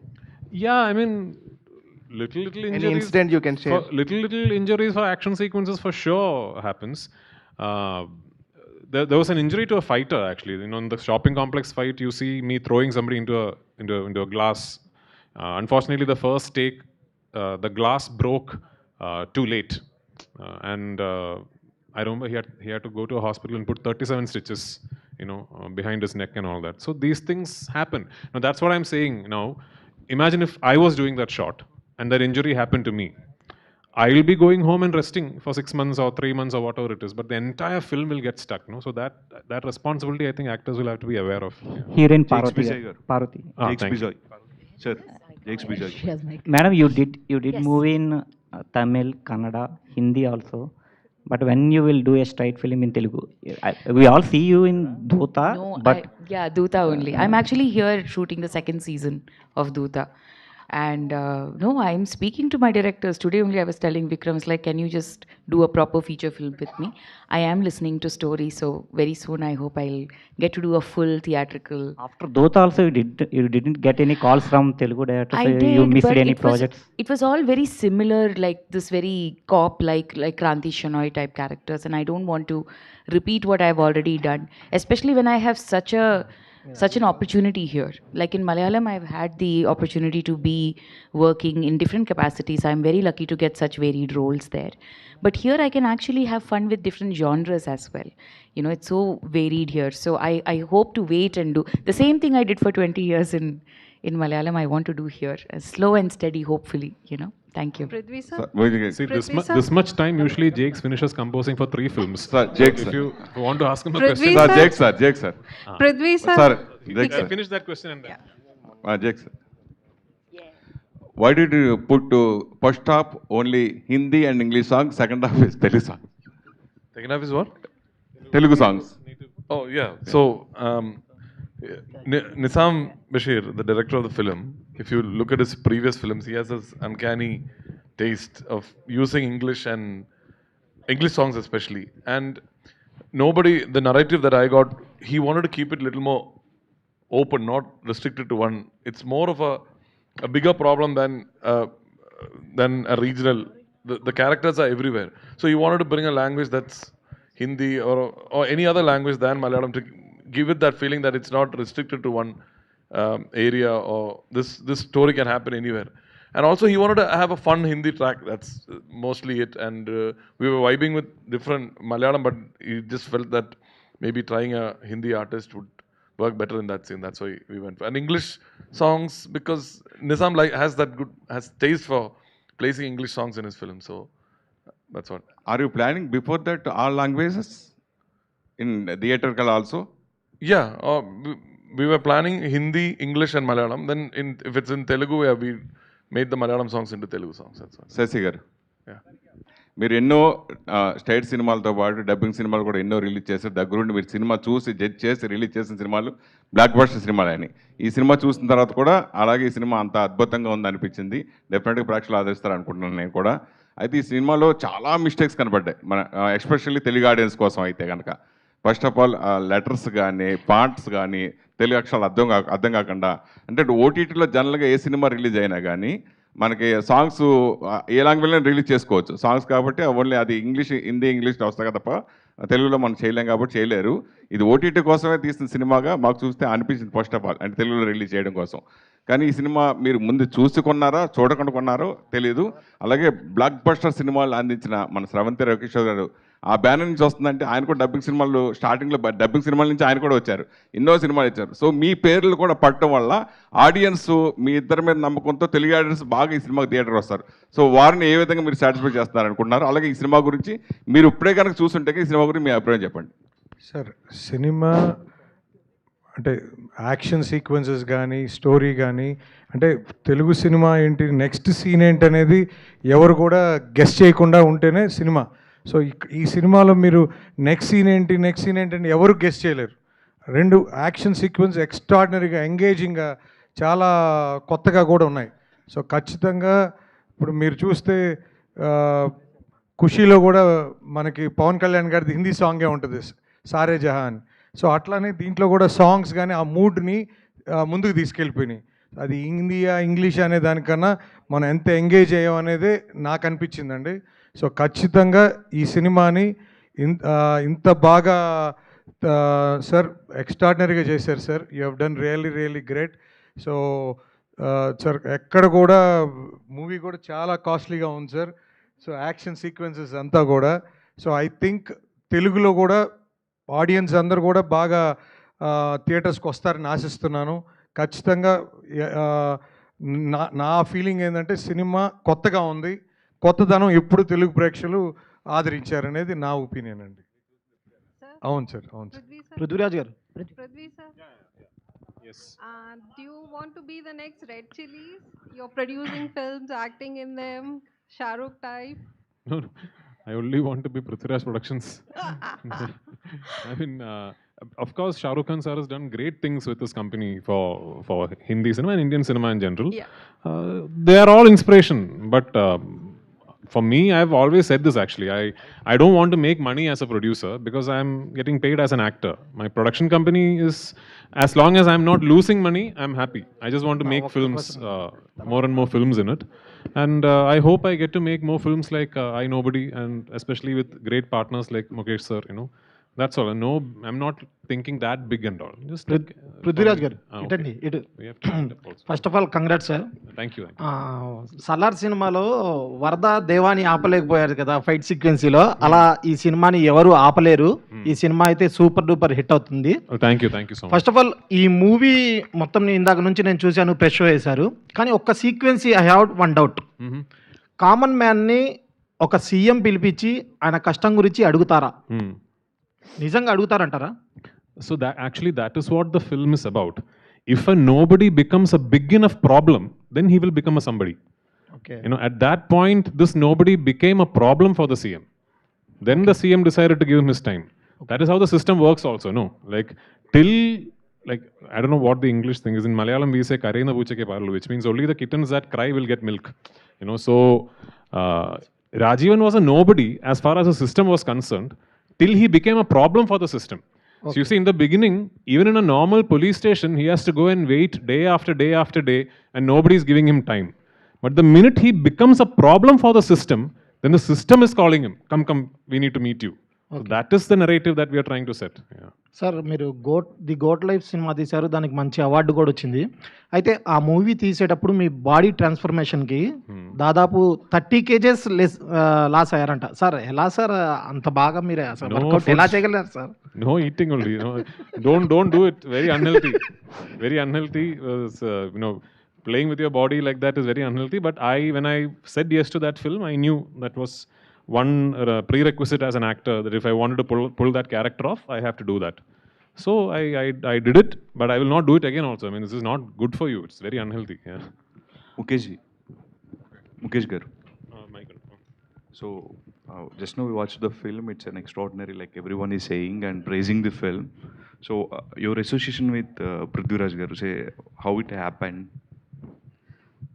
S4: Yeah, I mean, little injuries.
S9: Any incident you can share?
S4: Little injuries for action sequences for sure happens. There was an injury to a fighter actually. You know, in the shopping complex fight, you see me throwing somebody into a glass. Unfortunately, the first take, the glass broke too late, and I remember he had to go to a hospital and put 37 stitches, you know, behind his neck and all that. So these things happen. Now that's what I'm saying. Now, imagine if I was doing that shot and that injury happened to me. I will be going home and resting for 6 months or 3 months or whatever it is, but the entire film will get stuck. No, so that responsibility, I think actors will have to be aware of.
S12: Here in Parvathy.
S4: Thank you.
S13: Sir, Jakes Bijoy.
S12: Madam, you did movie in Tamil, Kannada, Hindi also. But when you will do a straight film in Telugu, we all see you in Dota.
S8: No,
S12: But
S8: Dutta only. I'm actually here shooting the 2nd season of Dutta. And no, I'm speaking to my directors. Today only I was telling Vikram's like, can you just do a proper feature film with me? I am listening to stories, so very soon I hope I'll get to do a full theatrical.
S12: After Dota also, you didn't get any calls from Telugu directors.
S8: I did,
S12: you missed
S8: but
S12: any projects?
S8: It was all very similar, like this very cop, like Kranti Shenoy type characters, and I don't want to repeat what I've already done, especially when I have such an opportunity here. Like in Malayalam, I've had the opportunity to be working in different capacities. I'm very lucky to get such varied roles there. But here I can actually have fun with different genres as well. You know, it's so varied here. So I hope to wait and do the same thing I did for 20 years in Malayalam, I want to do here. Slow and steady, hopefully, you know. Thank you.
S5: Sir,
S4: See, this much time usually Jakes finishes composing for 3 films.
S5: Sir, Jakes,
S4: if
S5: sir.
S4: you want to ask him a
S14: Prithvi
S4: question.
S14: sir.
S5: Jakes, sir.
S14: Prithvi sir.
S5: Sir, Jakes, sir.
S4: Finish that question and then.
S5: Jakes, sir. Why did you put to first half only Hindi and English songs, second half is Telugu songs?
S15: Second half is what?
S5: Telugu songs.
S15: Oh, yeah. So, Nizam Bashir, the director of the film, if you look at his previous films, he has this uncanny taste of using English and English songs especially. And the narrative that I got, he wanted to keep it a little more open, not restricted to one. It's more of a bigger problem than a regional. The characters are everywhere. So he wanted to bring a language that's Hindi or any other language than Malayalam to give it that feeling that it's not restricted to one area, or this story can happen anywhere. And also he wanted to have a fun Hindi track. That's mostly it. And we were vibing with different Malayalam, but he just felt that maybe trying a Hindi artist would work better in that scene. That's why we went for. And English songs, because Nizam has taste for placing English songs in his film. So that's what.
S5: Are you planning before that all languages in theatrical also?
S15: Yeah, we were planning Hindi, English, and Malayalam. Then, if it's in Telugu, we made the Malayalam songs into Telugu songs. That's all.
S5: Sagar.
S15: Yeah.
S5: మీరు ఎన్నో state సినిమాలతో పాటు dubbing సినిమాలు కూడా ఎన్నో release చేశారు. దగ్గరుండి మీరు సినిమా చూసి జడ్జ్ చేసి రిలీజ్ చేసిన సినిమాలు బ్లాక్ బస్టర్ సినిమాలు అని. ఈ సినిమా చూసిన తర్వాత కూడా అలాగే ఈ సినిమా అంత అద్భుతంగా ఉందనిపించింది. డెఫినెట్గా ప్రేక్షకులు ఆదరిస్తారు అనుకుంటున్నాను నేను కూడా. అయితే ఈ సినిమాలో చాలా మిస్టేక్స్ కనబడ్డాయి మన ఎస్పెషల్లీ తెలుగు ఆడియన్స్ కోసం అయితే కనుక. ఫస్ట్ ఆఫ్ ఆల్ లెటర్స్ కానీ పాయింట్స్ కానీ తెలుగు అక్షరాలు అర్థం కాకుండా, అంటే ఓటీటీలో జనరల్గా ఏ సినిమా రిలీజ్ అయినా కానీ మనకి సాంగ్స్ ఏ లాంగ్వేజ్లో రిలీజ్ చేసుకోవచ్చు సాంగ్స్ కాబట్టి, ఓన్లీ అది హిందీ ఇంగ్లీష్లో వస్తాయి తప్ప తెలుగులో మనం చేయలేం కాబట్టి చేయలేరు. ఇది ఓటీటీ కోసమే తీసిన సినిమాగా మాకు చూస్తే అనిపించింది ఫస్ట్ ఆఫ్ ఆల్, అంటే తెలుగులో రిలీజ్ చేయడం కోసం. కానీ ఈ సినిమా మీరు ముందు చూసుకున్నారా చూడకుండా కొన్నారో తెలియదు. అలాగే బ్లాక్ బస్టర్ సినిమాలు అందించిన మన స్రవంతి రవికిషోర్ గారు ఆ బ్యానర్ నుంచి వస్తుందంటే ఆయన కూడా డబ్బింగ్ సినిమాలు స్టార్టింగ్లో డబ్బింగ్ సినిమాల నుంచి ఆయన కూడా వచ్చారు, ఎన్నో సినిమాలు ఇచ్చారు. సో మీ పేర్లు కూడా పట్టడం వల్ల ఆడియన్స్ మీ ఇద్దరి మీద నమ్మకంతో తెలుగు ఆడియన్స్ బాగా ఈ సినిమాకి థియేటర్ వస్తారు. సో వారిని ఏ విధంగా మీరు సాటిస్ఫై చేస్తున్నారు అనుకుంటున్నారు? అలాగే ఈ సినిమా గురించి మీరు ఇప్పుడే కనుక చూస్తుంటే ఈ సినిమా గురించి మీ అభిప్రాయం చెప్పండి.
S14: సార్, సినిమా అంటే యాక్షన్ సీక్వెన్సెస్ కానీ స్టోరీ కానీ, అంటే తెలుగు సినిమా ఏంటి నెక్స్ట్ సీన్ ఏంటి అనేది ఎవరు కూడా గెస్ చేయకుండా ఉంటేనే సినిమా. సో ఈ సినిమాలో మీరు నెక్స్ట్ సీన్ ఏంటి అని ఎవరు గెస్ చేయలేరు. రెండు యాక్షన్ సీక్వెన్స్ ఎక్స్ట్రాడినరీగా ఎంగేజింగ్గా చాలా కొత్తగా కూడా ఉన్నాయి. సో ఖచ్చితంగా ఇప్పుడు మీరు చూస్తే ఖుషీలో కూడా మనకి పవన్ కళ్యాణ్ గారిది హిందీ సాంగే ఉంటుంది, సారే జహాన్. సో అట్లానే దీంట్లో కూడా సాంగ్స్ కానీ ఆ మూడ్ని ముందుకు తీసుకెళ్ళిపోయినాయి. అది హిందీయా ఇంగ్లీష్ అనే దానికన్నా మనం ఎంత ఎంగేజ్ అయ్యాం అనేది నాకు అనిపించిందండి. సో ఖచ్చితంగా ఈ సినిమాని ఇంత బాగా సార్ ఎక్స్ట్రాడినరీగా చేశారు sir. You have done really great. So sir ఎక్కడ కూడా మూవీ కూడా చాలా కాస్ట్లీగా ఉంది సార్. సో యాక్షన్ సీక్వెన్సెస్ అంతా కూడా. సో ఐ థింక్ తెలుగులో కూడా ఆడియన్స్ అందరు కూడా బాగా థియేటర్స్కి వస్తారని ఆశిస్తున్నాను. ఖచ్చితంగా నా ఫీలింగ్ ఏంటంటే సినిమా కొత్తగా ఉంది, కొత్తదనం ఎప్పుడు తెలుగు ప్రేక్షకులు ఆదరించారనేది నా ఒపీనియన్ అండి. అవును సార్, అవును సార్.
S9: పృథ్వీరాజ్ గారు,
S16: Prithvi sir. Yes. Do you want to be the next Red Chillies? You're producing films, acting in them, Shah Rukh type.
S4: No, I only want to be Prithviraj Productions. I mean, of course, Shah Rukh Khan sir has done great things with this company for Hindi cinema and Indian cinema in general.
S16: Yeah.
S4: They are all inspiration, but for me, I've always said this actually. I don't want to make money as a producer because I'm getting paid as an actor. My production company is, as long as I'm not losing money, I'm happy. I just want to make films, more and more films in it. And I hope I get to make more films like I Nobody, and especially with great partners like Mukesh sir, you know. That's all. No, I'm not thinking that big and all. Just like,
S17: Prithviraj గారు
S4: okay.
S17: ఇటండి ఇటు.
S4: We have to end up also.
S17: First of all congrats sir.
S4: Thank you.
S17: Salaar సినిమాలో వరద దేవాని ఆపలేకపోయారు కదా fight సీక్వెన్సీలో, అలా ఈ సినిమాని ఎవరు ఆపలేరు. ఈ సినిమా అయితే సూపర్ డూపర్ హిట్ అవుతుంది.
S4: Thank you so much.
S17: First of all ఈ మూవీ మొత్తం ఇందాక నుంచి నేను చూశాను, ప్రెస్ షో వేశారు. కానీ ఒక్క sequence I have one doubt. Common మ్యాన్ని ఒక సీఎం పిలిపించి ఆయన కష్టం గురించి అడుగుతారా? నిజంగా అడుగుతారంటారా?
S4: So that is what the film is about. If a nobody becomes a big enough problem, then he will become a somebody.
S17: Okay.
S4: You know, at that point, this nobody became a problem for the CM. Then the CM decided to give him his time. That is how the system works also, no? Like, till, like, I don't know what the English thing is. In Malayalam, we say, Karena Buchake Parlu, which means only the kittens that cry will get milk. You know, so Rajivan was a nobody as far as the system was concerned, till he became a problem for the system. Okay. So you see, in the beginning, even in a normal police station, he has to go and wait day after day after day, and nobody is giving him time. But the minute he becomes a problem for the system, then the system is calling him, come, we need to meet you. Okay. So that is the narrative that we are trying to set. Yeah.
S17: Sir, మీరు the goat life cinema తీశారు, దానికి మంచి award కూడా వచ్చింది. అయితే ఆ movie తీసేటప్పుడు మీ body ట్రాన్స్ఫర్మేషన్కి దాదాపు 30 kgs లాస్ అయ్యారంట. సార్ ఎలా సార్ అంత బాగా మీరు అసలు వర్కౌట్ ఎలా చేయగలరు sir?
S4: No eating only. No. Don't do it. Very unhealthy. Very unhealthy. You know, playing with your body like that is very unhealthy. But when I said yes to that film, I knew that was one prerequisite as an actor, that if I wanted to pull that character off, I have to do that. So I did it, but I will not do it again also. I mean, this is not good for you. It's very unhealthy. Yeah.
S13: Mukesh garu. So Just now we watched the film. It's an extraordinary, like everyone is saying and praising the film. So your association with Prithviraj garu, say how it happened.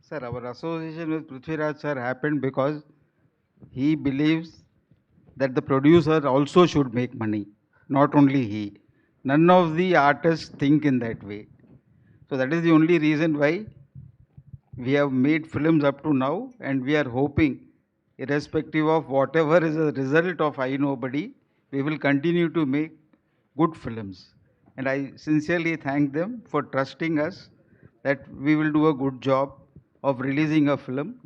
S2: Sir, our association with Prithviraj sir happened because he believes that the producer also should make money, not only he. None of the artists think in that way. So that is the only reason why we have made films up to now, and we are hoping, irrespective of whatever is the result of I Nobody, we will continue to make good films. And I sincerely thank them for trusting us that we will do a good job of releasing a film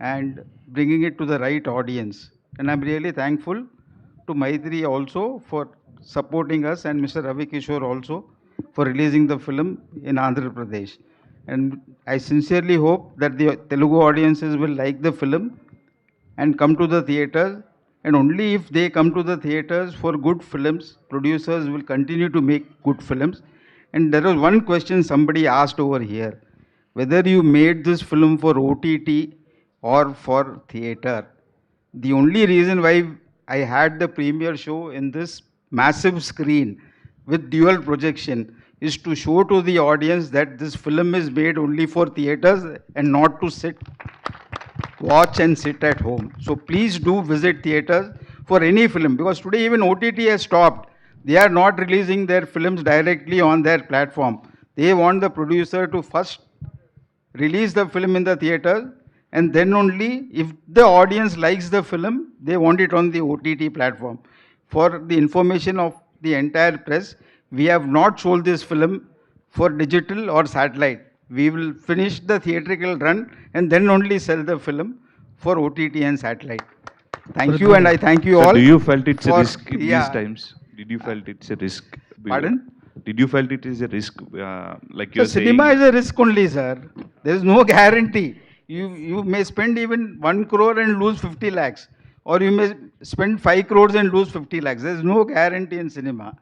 S2: and bringing it to the right audience. And I'm really thankful to Maitri also for supporting us, and Mr. Ravi Kishore also for releasing the film in Andhra Pradesh. And I sincerely hope that the Telugu audiences will like the film and come to the theaters. And only if they come to the theaters for good films, producers will continue to make good films. And there was one question somebody asked over here, whether you made this film for OTT or for theater. The only reason why I had the premiere show in this massive screen with dual projection is to show to the audience that this film is made only for theaters and not to watch and sit at home. So please do visit theaters for any film, because today even OTT has stopped. They are not releasing their films directly on their platform. They want the producer to first release the film in the theater, and then only if the audience likes the film, they want it on the OTT platform. For the information of the entire press, we have not sold this film for digital or satellite. We will finish the theatrical run and then only sell the film for OTT and satellite. Thank you, and I thank you
S13: Sir,
S2: all.
S13: do you felt it's a risk in
S2: Yeah.
S13: these times? Did you felt it's a risk?
S2: Pardon?
S13: Did you felt it is a risk, like
S2: So
S13: you're saying?
S2: cinema is a risk only, sir. There is no guarantee. You may spend even 1 crore and lose 50 lakhs, or you may spend 5 crores and lose 50 lakhs. There is no guarantee in cinema.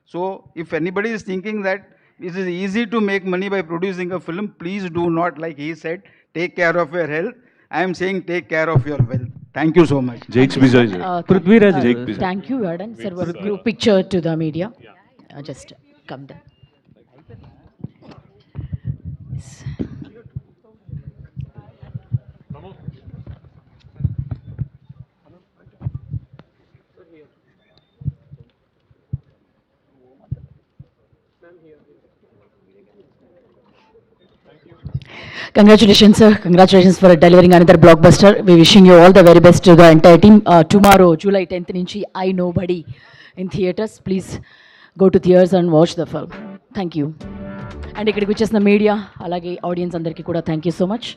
S2: So if anybody is thinking that it is easy to make money by producing a film, please do not, like he said, take care of your health. I am saying take care of your wealth. Thank you so much.
S13: Jakes Vijay.
S1: Prithviraj,
S13: Jake Vijay.
S1: thank you, Ardan. Sir, one group picture to the media. Just come down. Yes. Congratulations, sir. Congratulations for delivering another blockbuster. We wishing you all the very best to the entire team. Tomorrow, July 10th, nunchi I Nobody in theaters. Please go to theaters and watch the film. Thank you. And ikkadiki vachesina media, alage audience andarki kuda thank you so much.